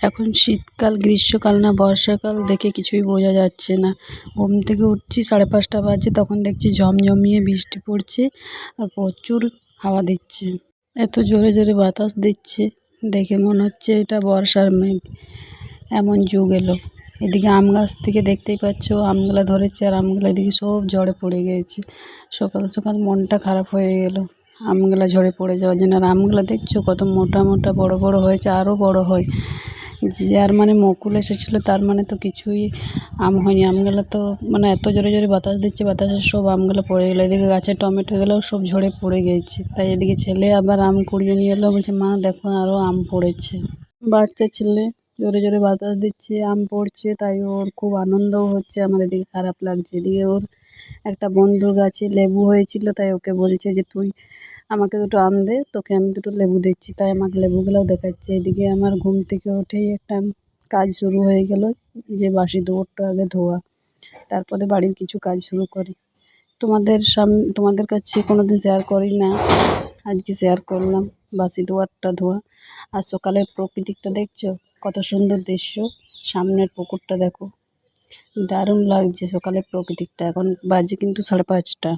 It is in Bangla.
এখন শীতকাল, গ্রীষ্মকাল না বর্ষাকাল দেখে কিছুই বোঝা যাচ্ছে না। ঘুম থেকে উঠছি 5:30 বাজে, তখন দেখছি ঝমঝমিয়ে বৃষ্টি পড়ছে আর প্রচুর হাওয়া দিচ্ছে। এত জোরে জোরে বাতাস দিচ্ছে, দেখে মনে হচ্ছে এটা বর্ষার মেঘ। এমন যুগ এলো। এদিকে আম গাছ থেকে দেখতেই পাচ্ছ আমগুলা ধরেছে, আর আমগুলা এদিকে সব ঝড়ে পড়ে গিয়েছে। সকাল সকাল মনটা খারাপ হয়ে গেল আমগুলা ঝরে পড়ে যাওয়ার জন্য। আর আমগুলা দেখছো কত মোটা মোটা বড় বড় হয়েছে, আরও বড় হয়। যার মানে মুকুল এসেছিলো তার মানে তো কিছুই আম হয়নি। আমগুলো তো মানে এত জোরে জোরে বাতাস দিচ্ছে, বাতাসের সব আমগুলো পড়ে গেলো। এদিকে গাছের টমেটোগুলোও সব ঝরে পড়ে গিয়েছে। তাই এদিকে ছেলে আবার আম কুড়িয়ে নিয়ে এলো, বলছে মা দেখো আরও আম পড়েছে। বাচ্চা ছেলে জোরে জোরে বাতাস দিচ্ছে, আম পড়ছে, তাই ওর খুব আনন্দও হচ্ছে। আমার এদিকে খারাপ লাগছে। এদিকে ওর একটা বন্ধুর গাছে লেবু হয়েছিল, তাই ওকে বলছে যে তুই আমাকে দুটো আম দে, তোকে আমি দুটো লেবু দিচ্ছি। তাই আমাকে লেবুগুলোও দেখাচ্ছে। এদিকে আমার ঘুম থেকে উঠেই একটা কাজ শুরু হয়ে গেল, যে বাসি দুয়ারটা আগে ধোয়া, তারপরে বাড়ির কিছু কাজ শুরু করি। তোমাদের কাছে কোনোদিন শেয়ার করি না, আজকে শেয়ার করলাম বাসি দুয়ারটা ধোয়া। আর সকালের প্রকৃতিটা দেখছো কত সুন্দর দৃশ্য। সামনের পুকুরটা দেখো, দারুণ লাগছে সকালের প্রকৃতিটা। এখন বাজে কিন্তু 5:30।